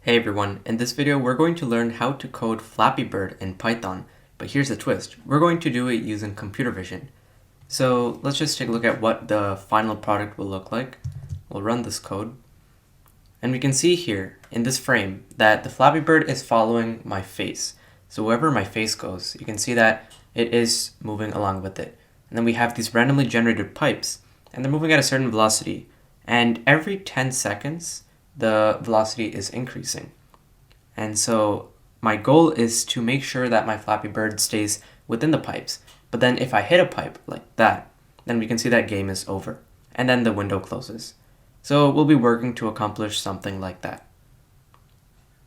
Hey everyone, in this video we're going to learn how to code Flappy Bird in Python, but here's the twist. We're going to do it using computer vision. So let's just take a look at what the final product will look like. We'll run this code, and we can see here in this frame that the Flappy Bird is following my face. So wherever my face goes, you can see that it is moving along with it. And then we have these randomly generated pipes, and they're moving at a certain velocity, and every 10 seconds the velocity is increasing. And so my goal is to make sure that my Flappy Bird stays within the pipes. But then if I hit a pipe like that, then we can see that game is over. And then the window closes. So we'll be working to accomplish something like that.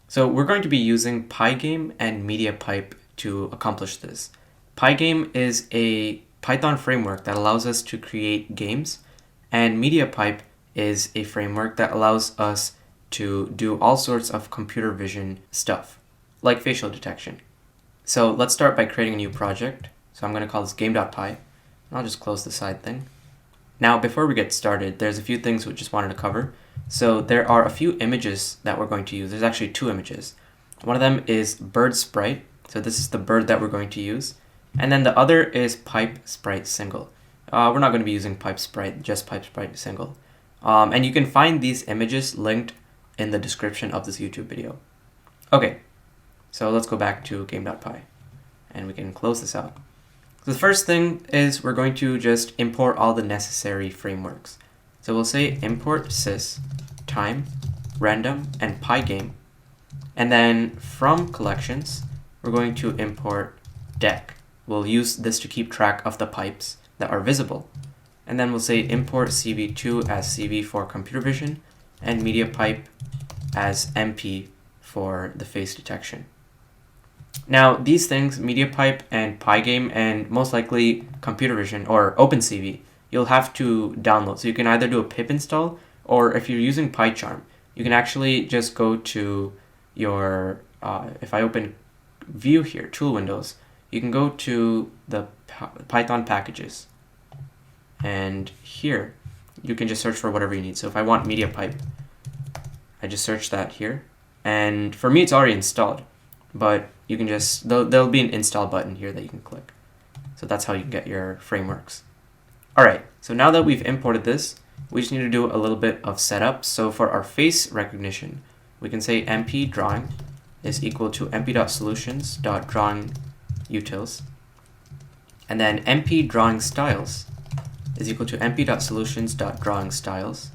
So we're going to be using Pygame and MediaPipe to accomplish this. Pygame is a Python framework that allows us to create games, and MediaPipe is a framework that allows us to do all sorts of computer vision stuff, like facial detection. So let's start by creating a new project. So I'm going to call this game.py, and I'll just close the side thing. Now, before we get started, there's a few things we just wanted to cover. So there are a few images that we're going to use. There's actually two images. One of them is bird sprite. So this is the bird that we're going to use. And then the other is pipe sprite single. We're not going to be using pipe sprite, just pipe sprite single. And you can find these images linked in the description of this YouTube video. Okay, so let's go back to game.py and we can close this out. So the first thing is we're going to just import all the necessary frameworks. So we'll say import sys, time, random, and pygame. And then from collections, we're going to import deck. We'll use this to keep track of the pipes that are visible. And then we'll say import CV2 as CV for computer vision and MediaPipe as MP for the face detection. Now these things, MediaPipe and Pygame and most likely computer vision or OpenCV, you'll have to download. So you can either do a pip install, or if you're using PyCharm, you can actually just go to your, if I open view here, tool windows, you can go to the Python packages. And here, you can just search for whatever you need. So if I want MediaPipe, I just search that here. And for me, it's already installed. But you can just, there'll be an install button here that you can click. So that's how you can get your frameworks. All right, so now that we've imported this, we just need to do a little bit of setup. So for our face recognition, we can say mp drawing is equal to mp.solutions.drawingUtils. And then mp drawing styles is equal to mp.solutions.drawingstyles,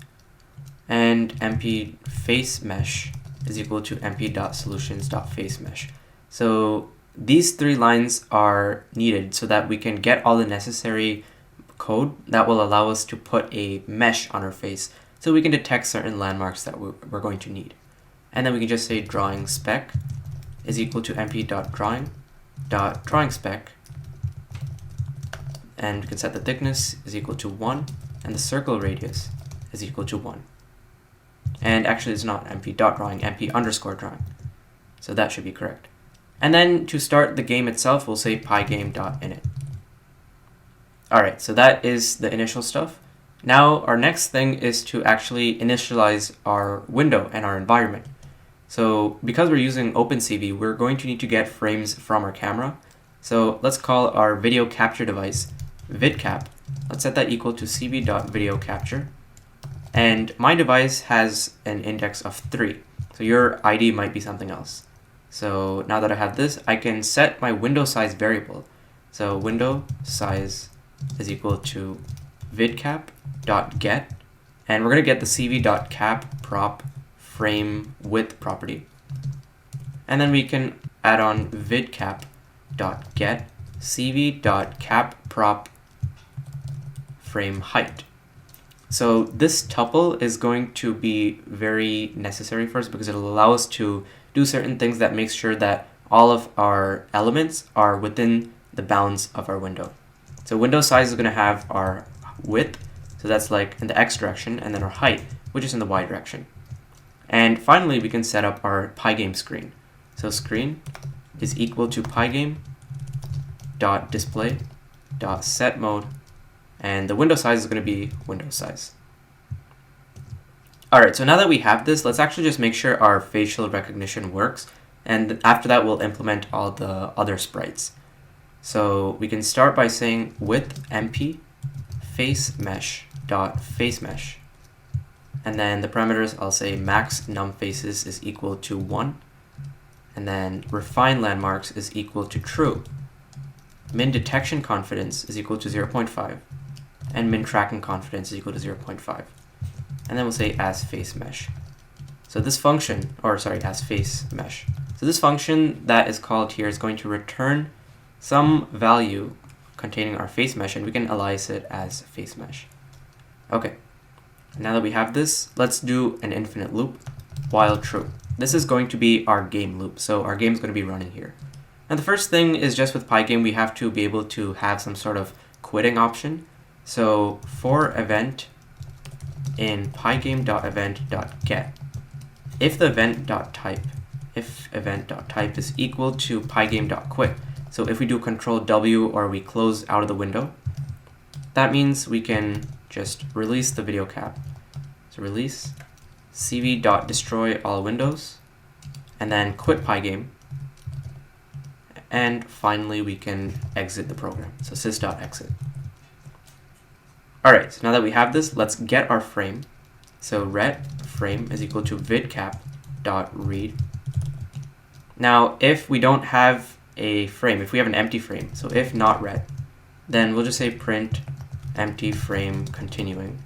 and mp face mesh is equal to mp.solutions.facemesh. So these three lines are needed so that we can get all the necessary code that will allow us to put a mesh on our face so we can detect certain landmarks that we're going to need. And then we can just say drawing spec is equal to mp.drawing.drawingspec, and we can set the thickness is equal to 1, and the circle radius is equal to 1. And actually it's not mp.drawing, mp_drawing. So that should be correct. And then to start the game itself, we'll say pygame.init. Alright, so that is the initial stuff. Now our next thing is to actually initialize our window and our environment. So because we're using OpenCV, we're going to need to get frames from our camera. So let's call our video capture device vidcap. Let's set that equal to cv.videoCapture. And my device has an index of 3. So your ID might be something else. So now that I have this, I can set my window size variable. So window size is equal to vidcap.get. And we're going to get the cv.capprop frame width property. And then we can add on vidcap.get cv.capprop frame height. So this tuple is going to be very necessary for us because it'll allow us to do certain things that makes sure that all of our elements are within the bounds of our window. So window size is going to have our width, so that's like in the x direction, and then our height, which is in the y direction. And finally, we can set up our Pygame screen. So screen is equal to pygame.display.setMode, and the window size is going to be window size. Alright, so now that we have this, let's actually just make sure our facial recognition works, and after that we'll implement all the other sprites. So we can start by saying with mp face mesh dot face mesh, and then the parameters I'll say max num faces is equal to 1, and then refine landmarks is equal to true, min detection confidence is equal to 0.5, and min tracking confidence is equal to 0.5. And then we'll say as face mesh. So this function, or sorry, as face mesh. So this function that is called here is going to return some value containing our face mesh, and we can alias it as face mesh. Okay, now that we have this, let's do an infinite loop while true. This is going to be our game loop, so our game is going to be running here. And the first thing is just with Pygame, we have to be able to have some sort of quitting option. So for event in pygame.event.get, if the event.type is equal to pygame.quit, so if we do Control W or we close out of the window, that means we can just release the video cap. So release cv.destroy all windows, and then quit Pygame, and finally we can exit the program. So sys.exit. Alright, so now that we have this, let's get our frame. So ret frame is equal to vidcap.read. Now if we don't have a frame, if we have an empty frame, so if not ret, then we'll just say print empty frame continuing,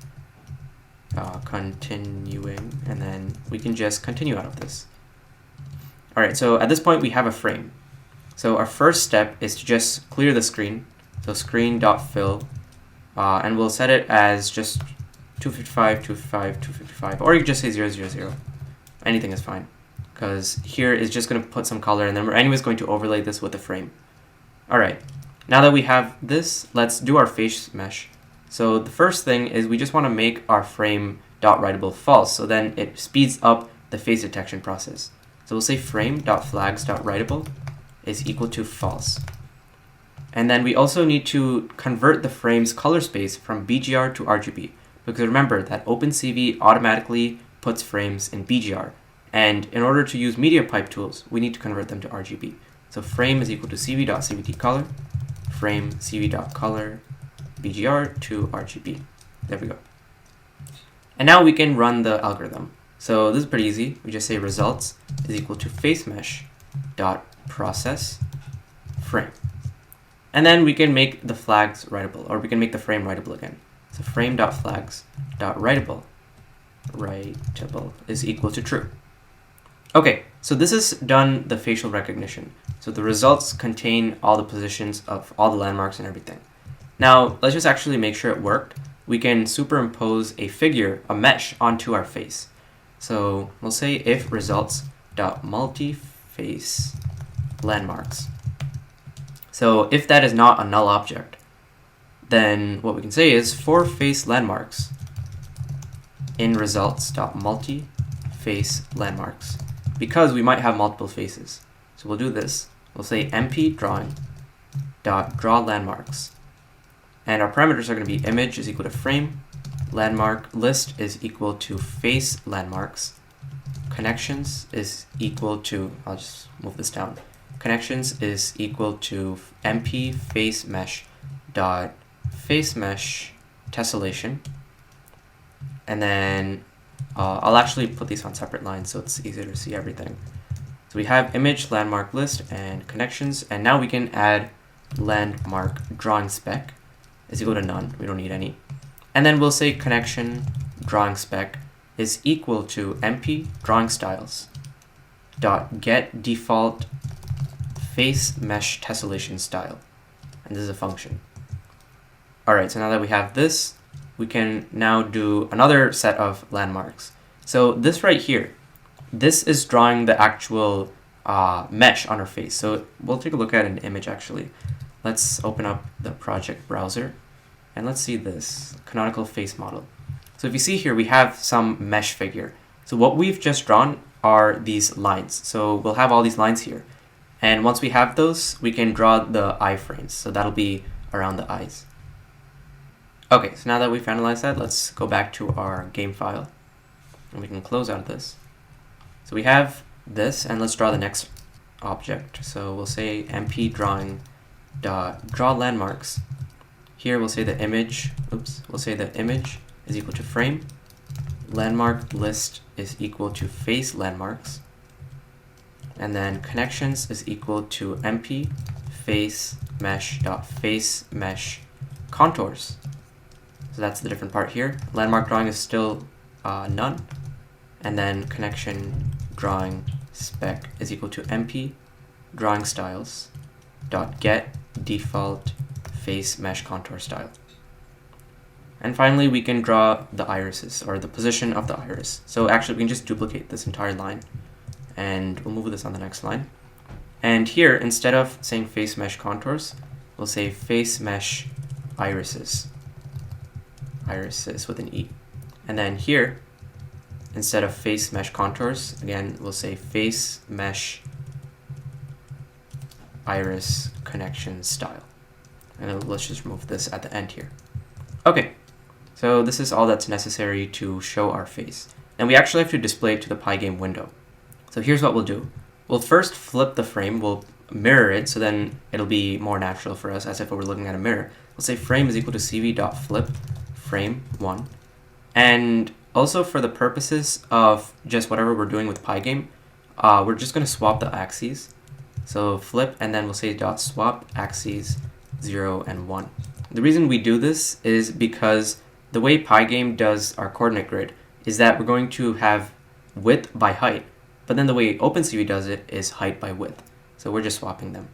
and then we can just continue out of this. Alright, so at this point we have a frame. So our first step is to just clear the screen, so screen.fill, and we'll set it as just 255, 255, 255, or you can just say 000. Anything is fine, because here is just going to put some color, and then we're anyways going to overlay this with a frame. Alright, now that we have this, let's do our face mesh. So the first thing is we just want to make our frame.writable false, so then it speeds up the face detection process. So we'll say frame.flags.writable is equal to false. And then we also need to convert the frame's color space from BGR to RGB, because remember that OpenCV automatically puts frames in BGR, and in order to use MediaPipe tools, we need to convert them to RGB. So frame is equal to cv.cvtcolor, frame cv.color BGR to RGB. There we go. And now we can run the algorithm. So this is pretty easy. We just say results is equal to face mesh dot process frame. And then we can make the flags writable, or we can make the frame writable again. So frame.flags.writable is equal to true. Okay, so this has done the facial recognition. So the results contain all the positions of all the landmarks and everything. Now, let's just actually make sure it worked. We can superimpose a figure, a mesh, onto our face. So we'll say if results.multiface landmarks. So if that is not a null object, then what we can say is for face landmarks in results.multiface landmarks, because we might have multiple faces. So we'll do this. We'll say mp drawing.draw landmarks. And our parameters are going to be image is equal to frame, landmark list is equal to face landmarks, connections is equal to, I'll just move this down, connections is equal to mp face mesh dot face mesh tessellation, and then I'll actually put these on separate lines so it's easier to see everything. So we have image, landmark list, and connections, and now we can add landmark drawing spec is equal to none. We don't need any. And then we'll say connection drawing spec is equal to mp drawing styles dot get default face mesh tessellation style, and this is a function. Alright, so now that we have this, we can now do another set of landmarks. So this right here, this is drawing the actual mesh on our face. So we'll take a look at an image actually. Let's open up the project browser and let's see this canonical face model. So if you see here, we have some mesh figure. So what we've just drawn are these lines. So we'll have all these lines here. And once we have those, we can draw the iframes. So that'll be around the eyes. Okay, so now that we've analyzed that, let's go back to our game file. and we can close out of this. So we have this, and let's draw the next object. So we'll say mp drawing dot draw landmarks. Here we'll say the image, we'll say the image is equal to frame. Landmark list is equal to face landmarks. And then connections is equal to mp face mesh dot face mesh contours. So that's the different part here. Landmark drawing is still none. And then connection drawing spec is equal to mp drawing styles dot get default face mesh contour style. And finally, we can draw the irises, or the position of the iris. So actually, we can just duplicate this entire line, and we'll move this on the next line. And here, instead of saying face mesh contours, we'll say face mesh irises. Irises with an E. And then here, instead of face mesh contours, again, we'll say face mesh iris connection style. And then let's just remove this at the end here. Okay, so this is all that's necessary to show our face. And we actually have to display it to the Pygame window. So here's what we'll do. We'll first flip the frame, we'll mirror it, so then it'll be more natural for us as if we were looking at a mirror. We'll say frame is equal to cv.flip frame1. And also for the purposes of just whatever we're doing with Pygame, we're just going to swap the axes. So flip, and then we'll say dot swap axes 0 and 1. The reason we do this is because the way Pygame does our coordinate grid is that we're going to have width by height, but then the way OpenCV does it is height by width. So we're just swapping them.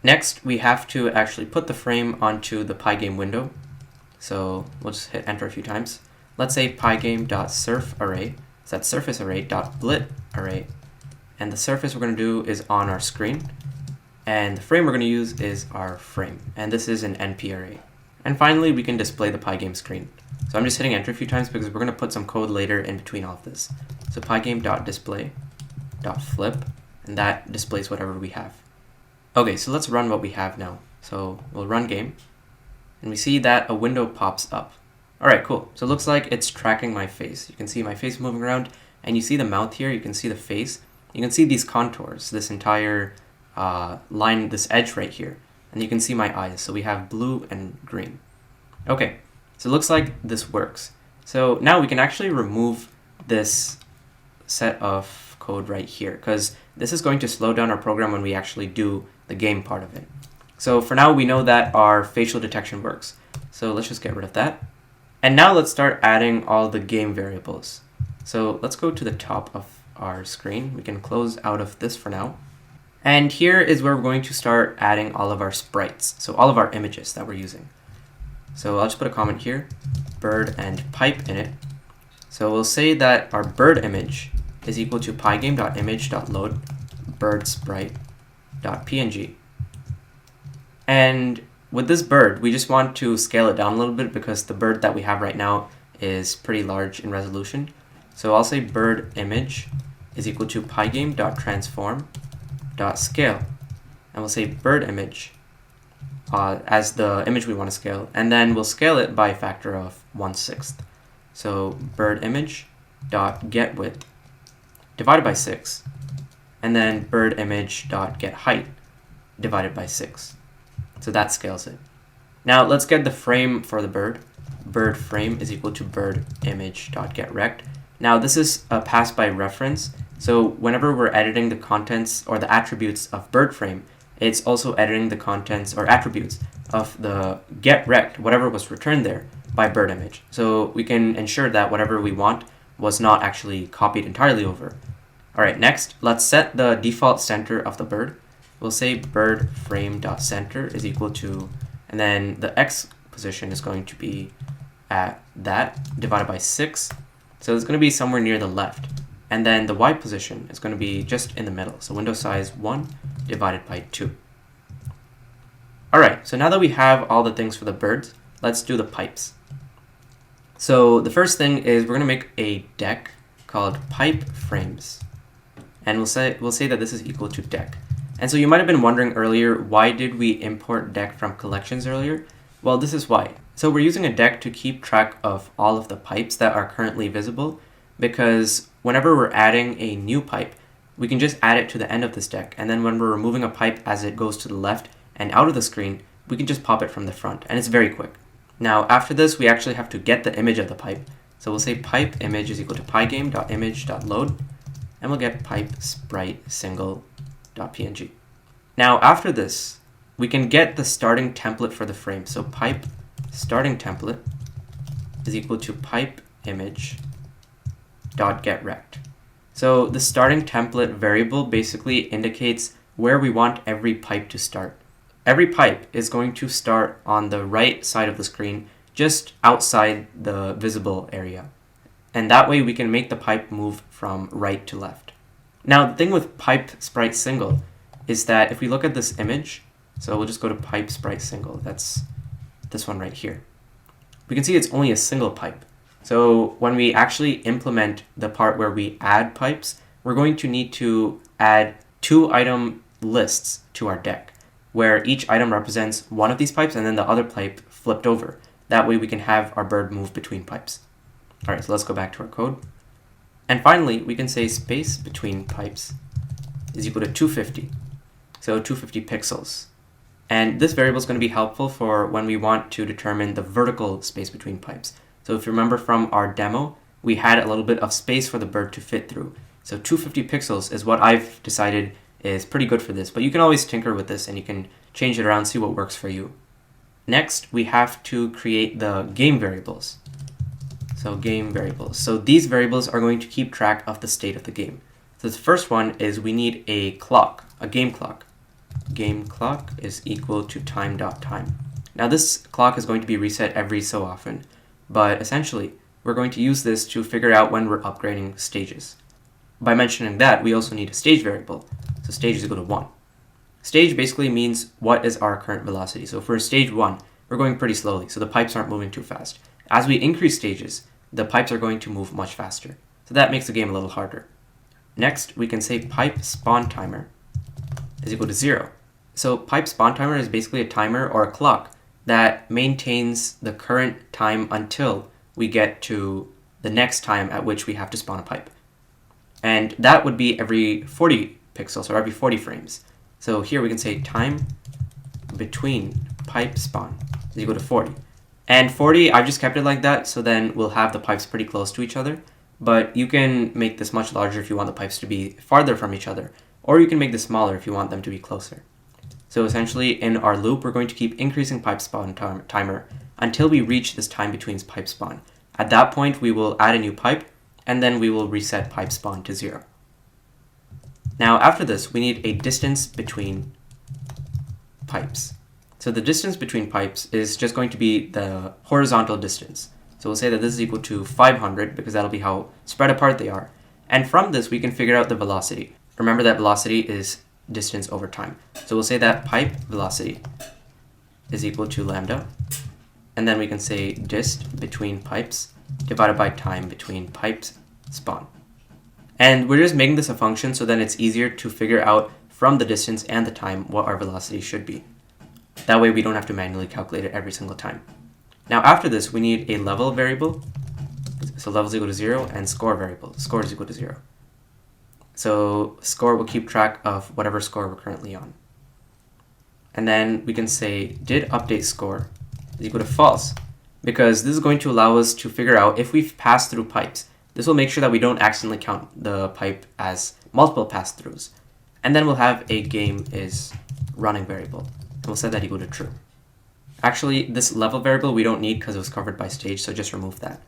Next, we have to actually put the frame onto the Pygame window. So we'll just hit enter a few times. Let's say pygame.surfArray, so that's surface array.blit array. And the surface we're going to do is on our screen. And the frame we're going to use is our frame. And this is an NP array. And finally, we can display the Pygame screen. So I'm just hitting enter a few times because we're going to put some code later in between all of this. So pygame.display.flip, and that displays whatever we have. Okay, so let's run what we have now. So we'll run game, and we see that a window pops up. All right, cool. So it looks like it's tracking my face. You can see my face moving around, and you see the mouth here. You can see the face. You can see these contours, this entire line, this edge right here. And you can see my eyes. So we have blue and green. Okay, so it looks like this works. So now we can actually remove this set of code right here, because this is going to slow down our program when we actually do the game part of it. So for now, we know that our facial detection works. So let's just get rid of that. And now let's start adding all the game variables. So let's go to the top of our screen. We can close out of this for now. And here is where we're going to start adding all of our sprites. So all of our images that we're using. So I'll just put a comment here, bird and pipe in it. So we'll say that our bird image is equal to pygame.image.load bird sprite.png. And with this bird, we just want to scale it down a little bit because the bird that we have right now is pretty large in resolution. So I'll say bird image is equal to pygame.transform.scale. And we'll say bird image as the image we want to scale. And then we'll scale it by a factor of 1/6. So bird image dot get width divided by 6. And then bird image dot get height divided by 6. So that scales it. Now let's get the frame for the bird. Bird frame is equal to bird image dot get rect. Now this is a pass by reference. So whenever we're editing the contents or the attributes of bird frame, it's also editing the contents or attributes of the get rect, whatever was returned there, by bird image. So we can ensure that whatever we want was not actually copied entirely over. All right, next, let's set the default center of the bird. We'll say bird frame.center is equal to, and then the X position is going to be at that divided by 6. So it's going to be somewhere near the left. And then the Y position is going to be just in the middle. So window size 1 divided by 2. All right, so now that we have all the things for the birds, let's do the pipes. So the first thing is we're going to make a deck called pipe frames. And we'll say that this is equal to deck. And so you might have been wondering earlier, why did we import deck from collections earlier? Well, this is why. So we're using a deck to keep track of all of the pipes that are currently visible, because whenever we're adding a new pipe, we can just add it to the end of this deck, and then when we're removing a pipe as it goes to the left and out of the screen, we can just pop it from the front, and it's very quick. Now after this, we actually have to get the image of the pipe. So we'll say pipe image is equal to pygame.image.load, and we'll get pipe sprite single.png. Now after this, we can get the starting template for the frame. So pipe starting template is equal to pipe image.getRect. So the starting template variable basically indicates where we want every pipe to start. Every pipe is going to start on the right side of the screen, just outside the visible area. And that way we can make the pipe move from right to left. Now the thing with pipe sprite single is that if we look at this image, so we'll just go to pipe sprite single, that's this one right here. We can see it's only a single pipe. So when we actually implement the part where we add pipes, we're going to need to add 2 item lists to our deck, where each item represents one of these pipes and then the other pipe flipped over. That way we can have our bird move between pipes. All right, so let's go back to our code. And finally, we can say space between pipes is equal to 250. So 250 pixels. And this variable is going to be helpful for when we want to determine the vertical space between pipes. So if you remember from our demo, we had a little bit of space for the bird to fit through. So 250 pixels is what I've decided is pretty good for this, but you can always tinker with this and you can change it around, see what works for you. Next, we have to create the game variables. So game variables. So these variables are going to keep track of the state of the game. So the first one is we need a clock, a game clock. Game clock is equal to time.time. Now this clock is going to be reset every so often, but essentially we're going to use this to figure out when we're upgrading stages. By mentioning that, we also need a stage variable. So stage is equal to 1. Stage basically means what is our current velocity. So for stage 1, we're going pretty slowly, so the pipes aren't moving too fast. As we increase stages, the pipes are going to move much faster. So that makes the game a little harder. Next, we can say pipe spawn timer is equal to 0. So pipe spawn timer is basically a timer or a clock that maintains the current time until we get to the next time at which we have to spawn a pipe. And that would be every 40 pixels or every 40 frames. So here we can say time between pipe spawn is equal to 40. And 40, I've just kept it like that, so then we'll have the pipes pretty close to each other. But you can make this much larger if you want the pipes to be farther from each other, or you can make this smaller if you want them to be closer. So essentially, in our loop, we're going to keep increasing pipe spawn timer until we reach this time between pipe spawn. At that point, we will add a new pipe, and then we will reset pipe spawn to 0. Now, after this, we need a distance between pipes. So the distance between pipes is just going to be the horizontal distance. So we'll say that this is equal to 500 because that'll be how spread apart they are. And from this, we can figure out the velocity. Remember that velocity is distance over time. So we'll say that pipe velocity is equal to lambda. And then we can say dist between pipes divided by time between pipes spawn. And we're just making this a function so then it's easier to figure out from the distance and the time what our velocity should be. That way we don't have to manually calculate it every single time. Now after this, we need a level variable. So level is equal to 0 and score variable. Score is equal to 0. So score will keep track of whatever score we're currently on. And then we can say did update score is equal to false, because this is going to allow us to figure out if we've passed through pipes. This will make sure that we don't accidentally count the pipe as multiple pass-throughs. And then we'll have a game is running variable. And we'll set that equal to true. Actually, this level variable we don't need because it was covered by stage, so just remove that.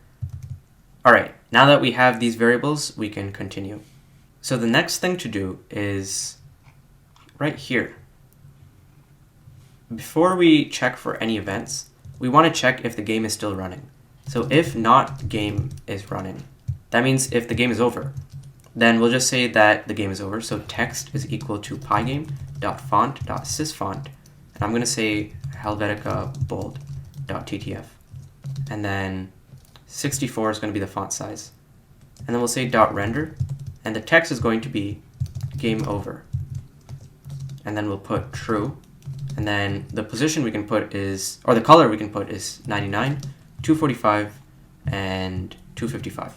Alright, now that we have these variables, we can continue. So the next thing to do is right here. Before we check for any events, we want to check if the game is still running. So if not game is running, that means if the game is over, then we'll just say that the game is over. So text is equal to pygame.font.sysfont, and I'm going to say Helvetica bold.ttf. And then 64 is going to be the font size. And then we'll say .render, and the text is going to be game over. And then we'll put true. And then the position we can put is, or the color we can put is 99, 245, and 255.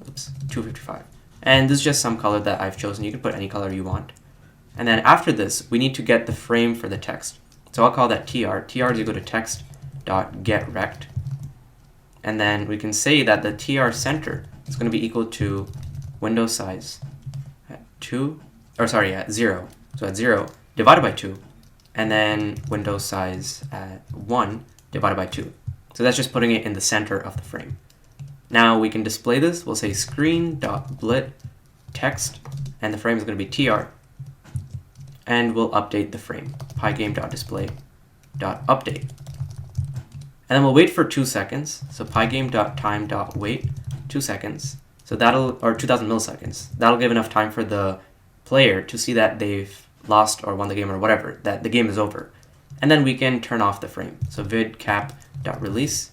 Oops. 255. And this is just some color that I've chosen. You can put any color you want. And then after this, we need to get the frame for the text. So I'll call that tr. tr is equal to text.getRect. And then we can say that the tr center is going to be equal to window size at 0. So at 0 divided by 2. And then window size at 1 divided by 2. So that's just putting it in the center of the frame. Now we can display this. We'll say screen.blit text, and the frame is going to be tr. And we'll update the frame, pygame.display.update. And then we'll wait for 2 seconds. So pygame.time.wait 2 seconds. So or 2000 milliseconds. That'll give enough time for the player to see that they've lost or won the game or whatever, that the game is over. And then we can turn off the frame. So vidcap.release,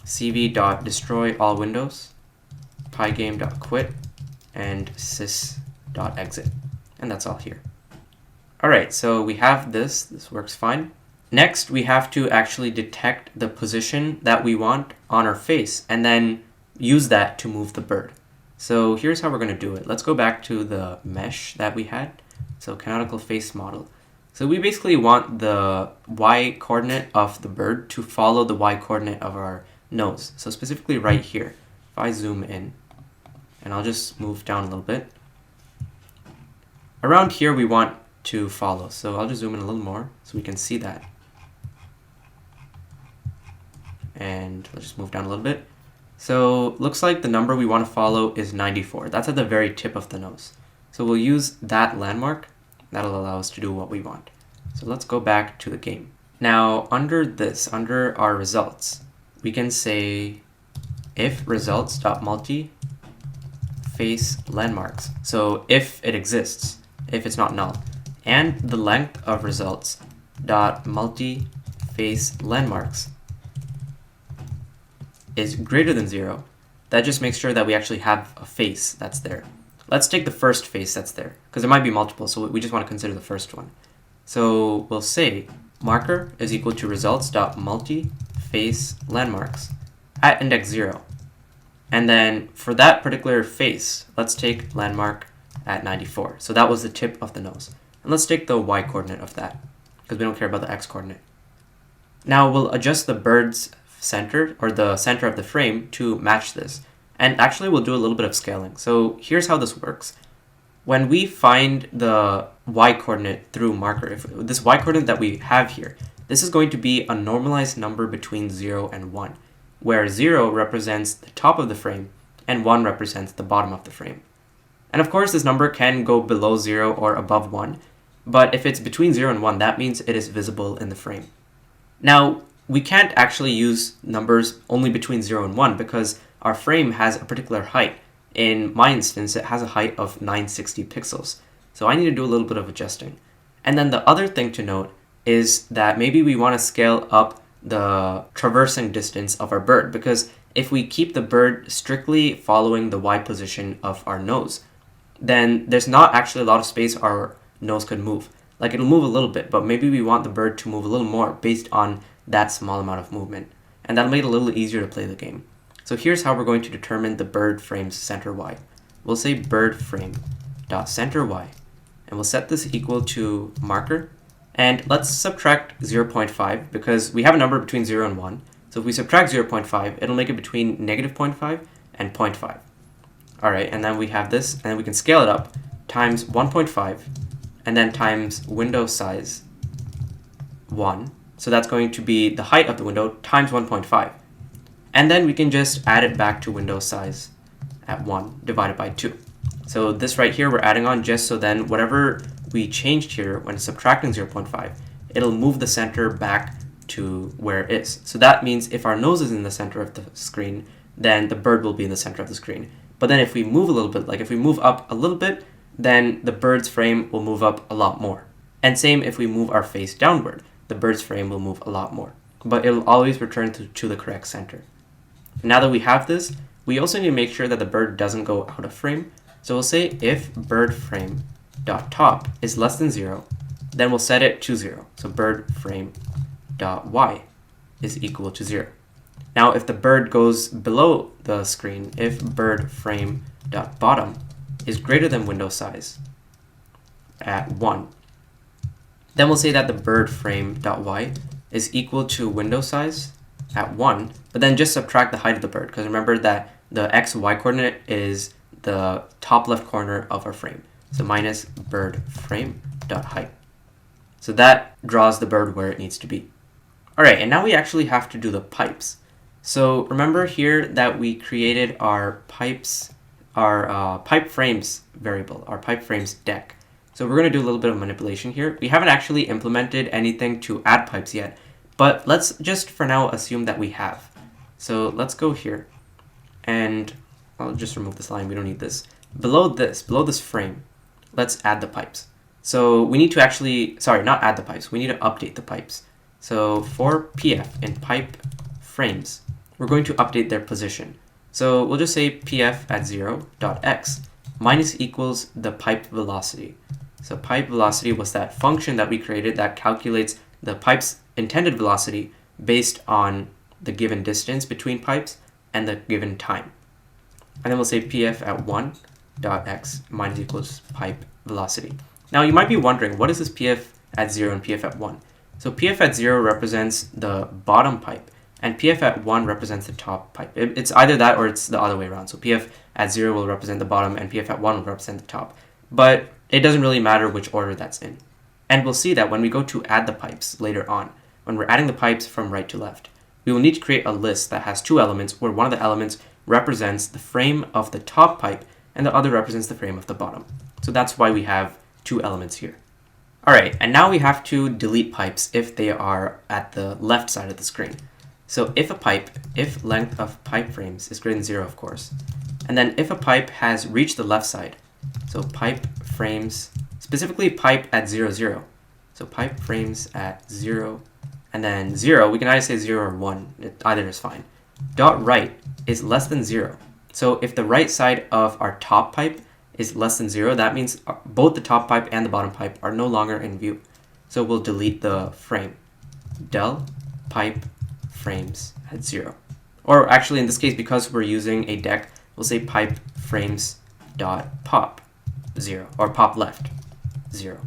cv.destroy all windows, pygame.quit, and sys.exit. And that's all here. All right, so we have this. This works fine. Next, we have to actually detect the position that we want on our face and then use that to move the bird. So here's how we're going to do it. Let's go back to the mesh that we had. So canonical face model. So we basically want the y coordinate of the bird to follow the y coordinate of our nose. So specifically right here, if I zoom in, and I'll just move down a little bit. Around here we want to follow. So I'll just zoom in a little more so we can see that. And let's just move down a little bit. So looks like the number we want to follow is 94. That's at the very tip of the nose. So we'll use that landmark. That'll allow us to do what we want. So let's go back to the game. Now under this, under our results, we can say if results.multi-face landmarks. So if it exists, if it's not null, and the length of results.multi-face landmarks is greater than 0, that just makes sure that we actually have a face that's there. Let's take the first face that's there, because there might be multiple, so we just want to consider the first one. So we'll say marker is equal to results.multi-face landmarks at index 0. And then for that particular face, let's take landmark at 94. So that was the tip of the nose. And let's take the y coordinate of that, because we don't care about the x coordinate. Now we'll adjust the bird's center, or the center of the frame, to match this. And actually we'll do a little bit of scaling. So here's how this works. When we find the y coordinate through marker, if this y coordinate that we have here, this is going to be a normalized number between 0 and 1, where 0 represents the top of the frame and 1 represents the bottom of the frame. And of course this number can go below 0 or above 1, but if it's between 0 and 1, that means it is visible in the frame. Now, we can't actually use numbers only between 0 and 1 because our frame has a particular height. In my instance, it has a height of 960 pixels. So I need to do a little bit of adjusting. And then the other thing to note is that maybe we want to scale up the traversing distance of our bird, because if we keep the bird strictly following the y position of our nose, then there's not actually a lot of space our nose could move. Like it'll move a little bit, but maybe we want the bird to move a little more based on that small amount of movement. And that'll make it a little easier to play the game. So here's how we're going to determine the bird frame's center y. We'll say bird frame dot center y, and we'll set this equal to marker. And let's subtract 0.5 because we have a number between 0 and 1. So if we subtract 0.5, it'll make it between negative 0.5 and 0.5. All right, and then we have this, and then we can scale it up times 1.5, and then times window size 1. So that's going to be the height of the window times 1.5. And then we can just add it back to window size at 1 divided by 2. So this right here we're adding on just so then whatever we changed here when subtracting 0.5, it'll move the center back to where it is. So that means if our nose is in the center of the screen, then the bird will be in the center of the screen. But then if we move a little bit, like if we move up a little bit, then the bird's frame will move up a lot more. And same if we move our face downward, the bird's frame will move a lot more. But it'll always return to the correct center. Now that we have this, we also need to make sure that the bird doesn't go out of frame. So we'll say if bird frame dot top is less than 0, then we'll set it to 0. So bird frame dot y is equal to 0. Now, if the bird goes below the screen, if bird frame.bottom is greater than window size at 1, then we'll say that the bird frame.y is equal to window size at 1, but then just subtract the height of the bird, because remember that the x-y coordinate is the top left corner of our frame. So minus bird frame.height. So that draws the bird where it needs to be. All right, and now we actually have to do the pipes. So remember here that we created our pipes, our pipe frames variable, our pipe frames deck. So we're going to do a little bit of manipulation here. We haven't actually implemented anything to add pipes yet, but let's just for now assume that we have. So let's go here, and I'll just remove this line. We don't need this. Below this frame, let's add the pipes. So we need to actually, sorry, not add the pipes. We need to update the pipes. So for pf in pipe frames, we're going to update their position. So we'll just say pf at 0.x minus equals the pipe velocity. So pipe velocity was that function that we created that calculates the pipe's intended velocity based on the given distance between pipes and the given time. And then we'll say pf at 1.x minus equals pipe velocity. Now you might be wondering, what is this pf at 0 and pf at 1? So pf at 0 represents the bottom pipe, and pf at 1 represents the top pipe. It's either that or it's the other way around. So pf at 0 will represent the bottom, and pf at 1 will represent the top. But it doesn't really matter which order that's in. And we'll see that when we go to add the pipes later on, when we're adding the pipes from right to left, we will need to create a list that has two elements, where one of the elements represents the frame of the top pipe and the other represents the frame of the bottom. So that's why we have two elements here. All right, and now we have to delete pipes if they are at the left side of the screen. So if length of pipe frames is greater than 0, of course, and then if a pipe has reached the left side, so pipe frames, specifically pipe at 0, 0. So pipe frames at 0, and then 0, we can either say 0 or 1, either is fine. Dot right is less than 0. So if the right side of our top pipe is less than 0, that means both the top pipe and the bottom pipe are no longer in view. So we'll delete the frame. Del pipe frames at 0. Or actually in this case, because we're using a deck, we'll say pipe frames dot pop 0, or pop left 0.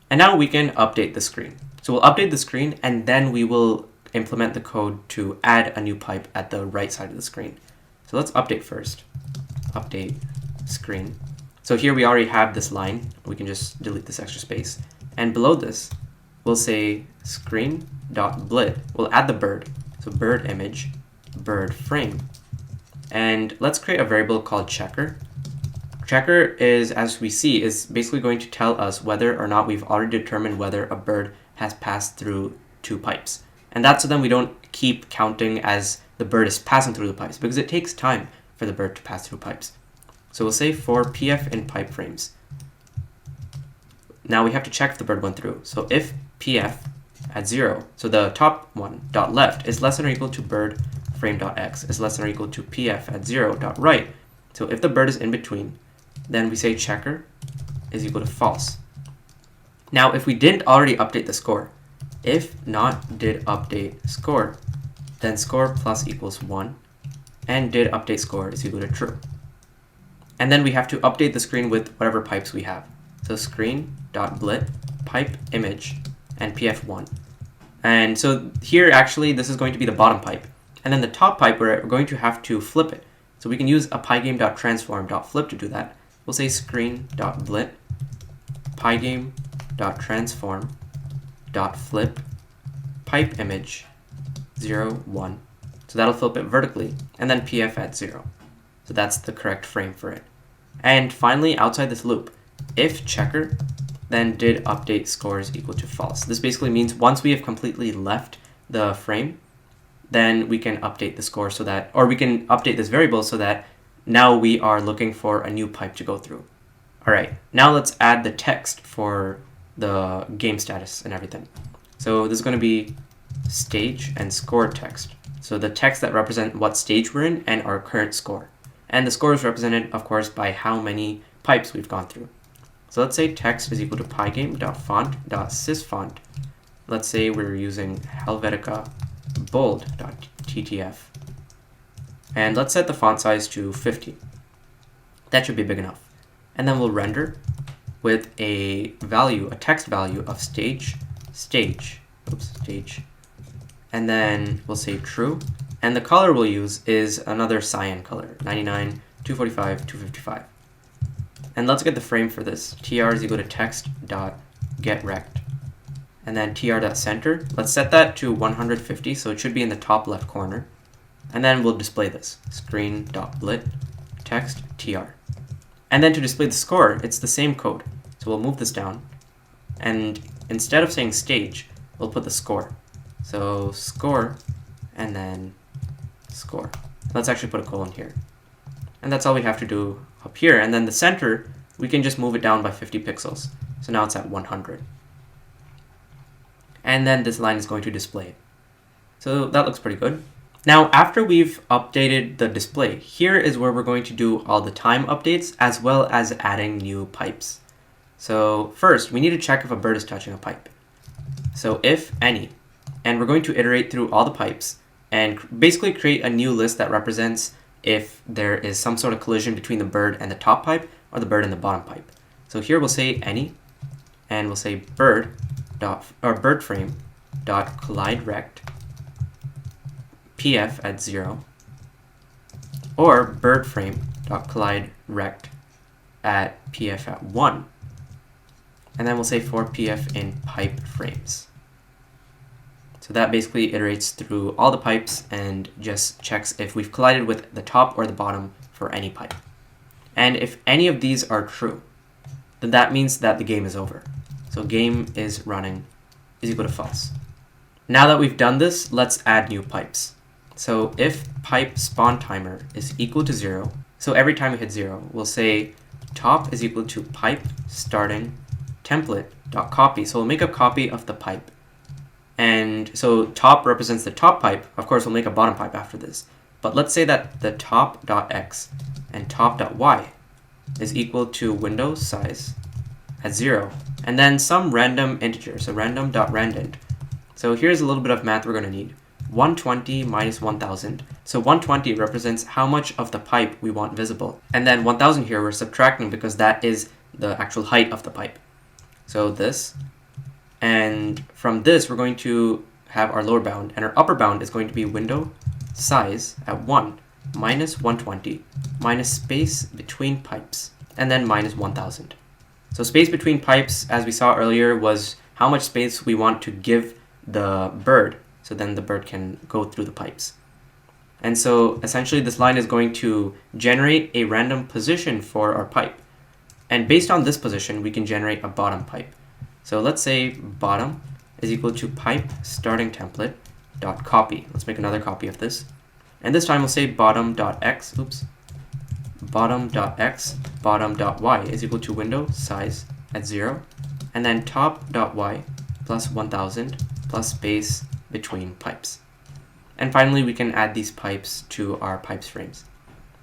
And now we can update the screen. So we'll update the screen, and then we will implement the code to add a new pipe at the right side of the screen. So let's update first. Update screen. So here we already have this line. We can just delete this extra space. And below this, we'll say screen.blit. We'll add the bird. So bird image, bird frame. And let's create a variable called checker. Checker is, as we see, is basically going to tell us whether or not we've already determined whether a bird has passed through two pipes. And that's so then we don't keep counting as the bird is passing through the pipes, because it takes time for the bird to pass through pipes. So we'll say for pf in pipe frames. Now we have to check if the bird went through. So if pf at 0, so the top one, dot left, is less than or equal to bird frame.x is less than or equal to pf at 0 dot right. So if the bird is in between, then we say checker is equal to false. Now if we didn't already update the score, if not did update score, then score plus equals 1, and did update score is equal to true. And then we have to update the screen with whatever pipes we have. So screen.blit pipe image and pf1. And so here actually this is going to be the bottom pipe. And then the top pipe we're going to have to flip it. So we can use a pygame.transform.flip to do that. We'll say screen.blit pygame.transform.flip pipe image 0, 1. So that'll flip it vertically, and then pf at 0. So that's the correct frame for it. And finally, outside this loop, if checker, then did update scores equal to false. This basically means once we have completely left the frame, then we can update the score so that, or we can update this variable so that now we are looking for a new pipe to go through. All right, now let's add the text for the game status and everything. So this is going to be stage and score text. So the text that represent what stage we're in and our current score. And the score is represented, of course, by how many pipes we've gone through. So let's say text is equal to pygame.font.sysfont. Let's say we're using Helvetica bold.ttf. And let's set the font size to 50. That should be big enough. And then we'll render with a value, a text value of stage, and then we'll say true. And the color we'll use is another cyan color, 99, 245, 255. And let's get the frame for this. tr is equal to text.getRect. And then tr.center. Let's set that to 150, so it should be in the top left corner. And then we'll display this, screen.blit text tr. And then to display the score, it's the same code. So we'll move this down. And instead of saying stage, we'll put the score. So score, and then score. Let's actually put a colon here. And that's all we have to do up here. And then the center, we can just move it down by 50 pixels. So now it's at 100. And then this line is going to display it. So that looks pretty good. Now, after we've updated the display, here is where we're going to do all the time updates as well as adding new pipes. So first, we need to check if a bird is touching a pipe. So if any, and we're going to iterate through all the pipes and basically create a new list that represents if there is some sort of collision between the bird and the top pipe or the bird and the bottom pipe. So here we'll say any, and we'll say bird frame dot collide rect pf at 0, or bird frame dot collide rect at pf at 1. And then we'll say for pf in pipe frames. So that basically iterates through all the pipes and just checks if we've collided with the top or the bottom for any pipe. And if any of these are true, then that means that the game is over. So game is running is equal to false. Now that we've done this, let's add new pipes. So if pipe spawn timer is equal to 0, so every time we hit 0, we'll say top is equal to pipe starting template.copy. So we'll make a copy of the pipe. And so top represents the top pipe. Of course, we'll make a bottom pipe after this. But let's say that the top.x and top.y is equal to window size at 0. And then some random integer, so random.randint. So here's a little bit of math we're going to need. 120 minus 1000. So 120 represents how much of the pipe we want visible. And then 1000 here we're subtracting because that is the actual height of the pipe. So this. And from this we're going to have our lower bound. And our upper bound is going to be window size at 1 minus 120 minus space between pipes. And then minus 1000. So space between pipes, as we saw earlier, was how much space we want to give the bird. So then the bird can go through the pipes. And so essentially this line is going to generate a random position for our pipe. And based on this position, we can generate a bottom pipe. So let's say bottom is equal to pipe starting template dot copy. Let's make another copy of this. And this time we'll say bottom.x, bottom.x, bottom.y is equal to window size at 0. And then top.y plus 1000 plus space between pipes. And finally, we can add these pipes to our pipes frames.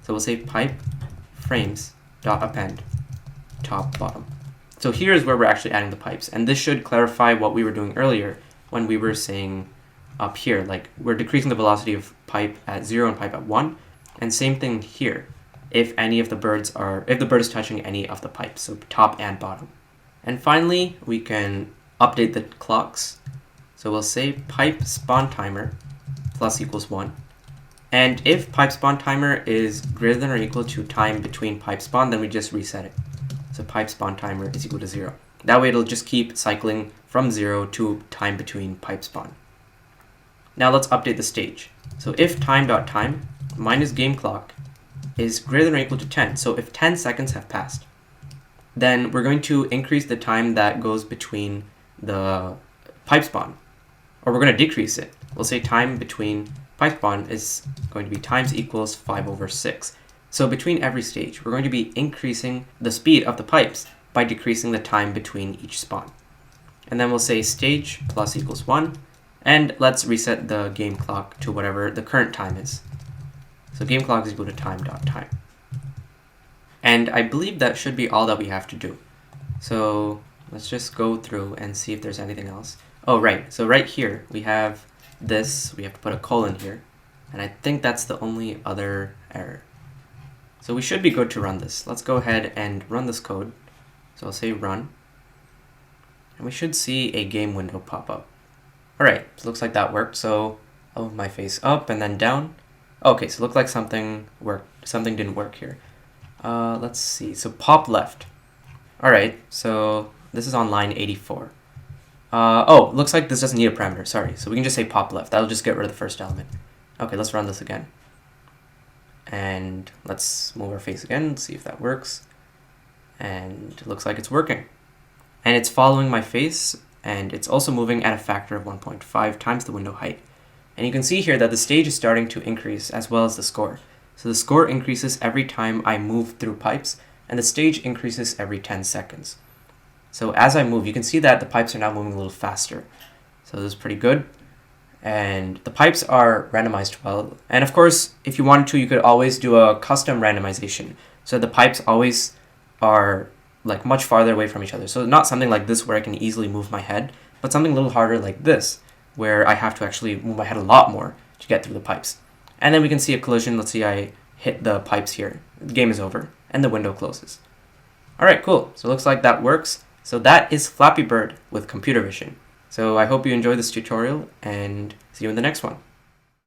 So we'll say pipe frames dot append top bottom. So here's where we're actually adding the pipes. And this should clarify what we were doing earlier when we were saying up here, like we're decreasing the velocity of pipe at 0 and pipe at 1. And same thing here, if the bird is touching any of the pipes, so top and bottom. And finally, we can update the clocks. So we'll say pipe spawn timer plus equals 1. And if pipe spawn timer is greater than or equal to time between pipe spawn, then we just reset it. So pipe spawn timer is equal to 0. That way it'll just keep cycling from 0 to time between pipe spawn. Now let's update the stage. So if time.time minus game clock is greater than or equal to 10, so if 10 seconds have passed, then we're going to increase the time that goes between the pipe spawn, or we're going to decrease it. We'll say time between pipe spawn is going to be times equals 5/6. So between every stage, we're going to be increasing the speed of the pipes by decreasing the time between each spawn. And then we'll say stage plus equals 1, and let's reset the game clock to whatever the current time is. So game clock is equal to time.time. And I believe that should be all that we have to do. So let's just go through and see if there's anything else. Oh, right. So right here, we have this, we have to put a colon here. And I think that's the only other error. So we should be good to run this. Let's go ahead and run this code. So I'll say run. And we should see a game window pop up. Alright, so it looks like that worked. So I'll move my face up and then down. Okay, so it looked like something worked. Something didn't work here. Let's see. So pop left. Alright, so this is on line 84. Oh, looks like this doesn't need a parameter. Sorry. So we can just say pop left. That'll just get rid of the first element. Okay, let's run this again. And let's move our face again, see if that works. And it looks like it's working. And it's following my face, and it's also moving at a factor of 1.5 times the window height. And you can see here that the stage is starting to increase as well as the score. So the score increases every time I move through pipes, and the stage increases every 10 seconds. So as I move, you can see that the pipes are now moving a little faster. So this is pretty good. And the pipes are randomized well. And of course, if you wanted to, you could always do a custom randomization. So the pipes always are like much farther away from each other. So not something like this where I can easily move my head, but something a little harder like this, where I have to actually move my head a lot more to get through the pipes. And then we can see a collision. Let's see, I hit the pipes here. The game is over and the window closes. All right, cool. So it looks like that works. So that is Flappy Bird with computer vision. So I hope you enjoyed this tutorial and see you in the next one.